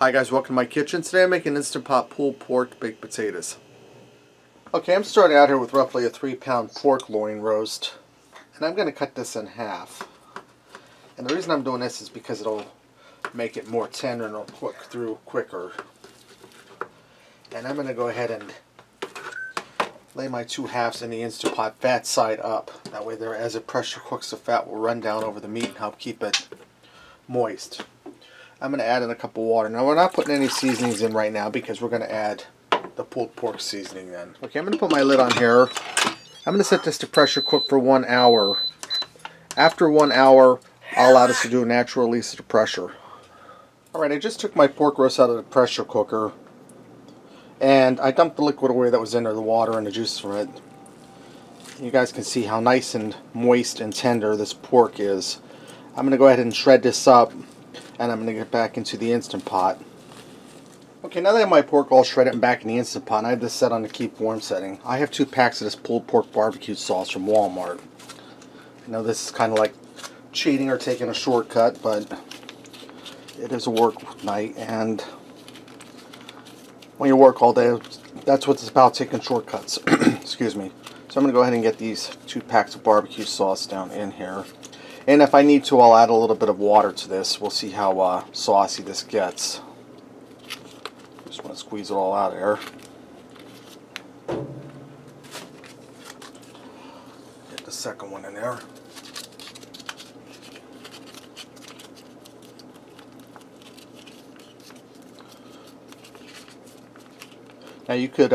Hi guys, welcome to my kitchen. Today I'm making Instant Pot pulled pork baked potatoes. Okay, I'm starting out here with roughly a 3-pound pork loin roast, and I'm going to cut this in half. And the reason I'm doing this is because it'll make it more tender and it'll cook through quicker. And I'm going to go ahead and lay my two halves in the Instant Pot fat side up. That way there, as it pressure cooks, the fat will run down over the meat and help keep it moist. I'm going to add in a cup of water. Now we're not putting any seasonings in right now because we're going to add the pulled pork seasoning then. Okay, I'm going to put my lid on here. I'm going to set this to pressure cook for 1 hour. After 1 hour, I'll allow this to do a natural release of the pressure. Alright, I just took my pork roast out of the pressure cooker and I dumped the liquid away that was in there, the water and the juice from it. You guys can see how nice and moist and tender this pork is. I'm going to go ahead and shred this up, and I'm going to get back into the Instant Pot. Okay, now that I have my pork all shredded and back in the Instant Pot, and I have this set on the keep warm setting. I have 2 packs of this pulled pork barbecue sauce from Walmart. I know this is kind of like cheating or taking a shortcut, but it is a work night, and when you work all day, that's what it's about, taking shortcuts. Excuse me. So I'm going to go ahead and get these 2 packs of barbecue sauce down in here. And if I need to, I'll add a little bit of water to this. We'll see how saucy this gets. Just want to squeeze it all out of here. Get the second one in there. Now you could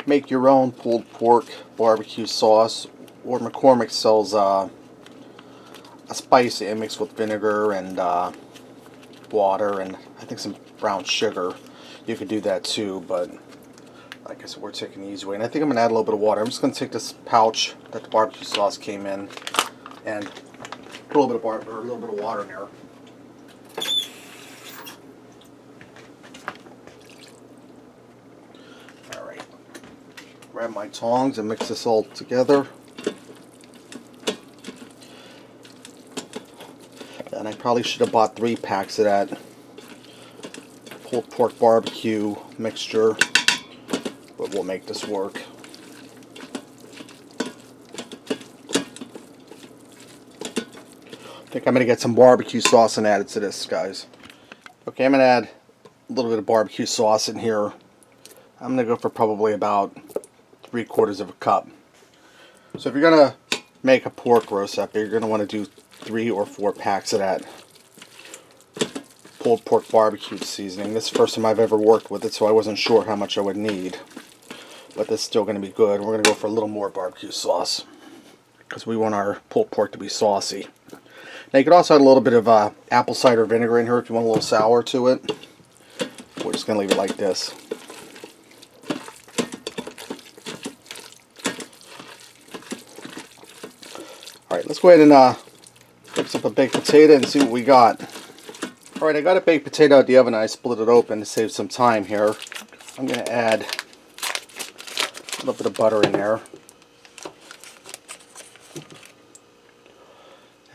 make your own pulled pork barbecue sauce, or McCormick sells a spice that mixed with vinegar and water and I think some brown sugar. You could do that too, but like I said, we're taking the easy way. And I think I'm going to add a little bit of water. I'm just going to take this pouch that the barbecue sauce came in and put a little bit of water in there. All right, grab my tongs and mix this all together. And I probably should have bought 3 packs of that pulled pork barbecue mixture, but we'll make this work. I think I'm going to get some barbecue sauce and add it to this, guys. Okay, I'm going to add a little bit of barbecue sauce in here. I'm going to go for probably about 3/4 of a cup. So if you're going to make a pork roast up here, you're going to want to do 3 or 4 packs of that pulled pork barbecue seasoning. This is the first time I've ever worked with it, so I wasn't sure how much I would need. But this is still going to be good. We're going to go for a little more barbecue sauce because we want our pulled pork to be saucy. Now you could also add a little bit of apple cider vinegar in here if you want a little sour to it. We're just going to leave it like this. Alright, let's go ahead and mix up a baked potato and see what we got. Alright, I got a baked potato out of the oven and I split it open to save some time here. I'm going to add a little bit of butter in there.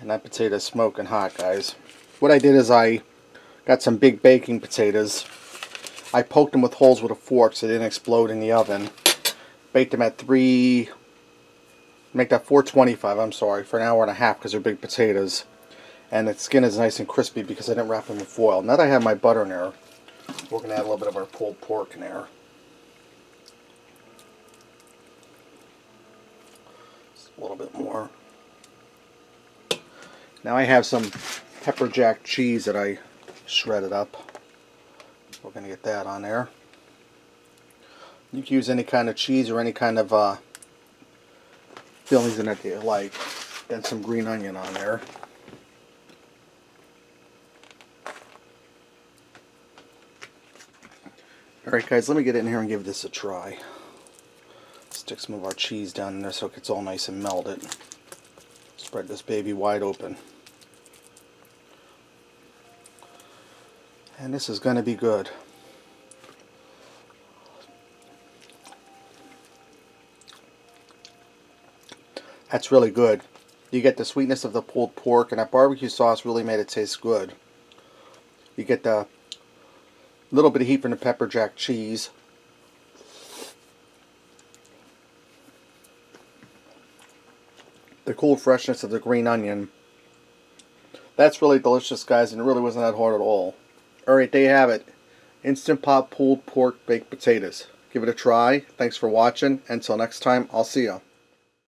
And that potato is smoking hot, guys. What I did is I got some big baking potatoes. I poked them with holes with a fork so they didn't explode in the oven. Baked them at make that 425, I'm sorry, for 1.5 hours because they're big potatoes. And the skin is nice and crispy because I didn't wrap them in foil. Now that I have my butter in there, we're going to add a little bit of our pulled pork in there. Just a little bit more. Now I have some pepper jack cheese that I shredded up. We're going to get that on there. You can use any kind of cheese or any kind of fillings in it that you like. Then some green onion on there. Alright guys, let me get in here and give this a try. Stick some of our cheese down in there so it gets all nice and melted. Spread this baby wide open. And this is going to be good. That's really good. You get the sweetness of the pulled pork, and that barbecue sauce really made it taste good. You get the A little bit of heat from the pepper jack cheese. The cool freshness of the green onion. That's really delicious, guys, and it really wasn't that hard at all. Alright, there you have it. Instant Pot pulled pork baked potatoes. Give it a try. Thanks for watching. Until next time, I'll see ya.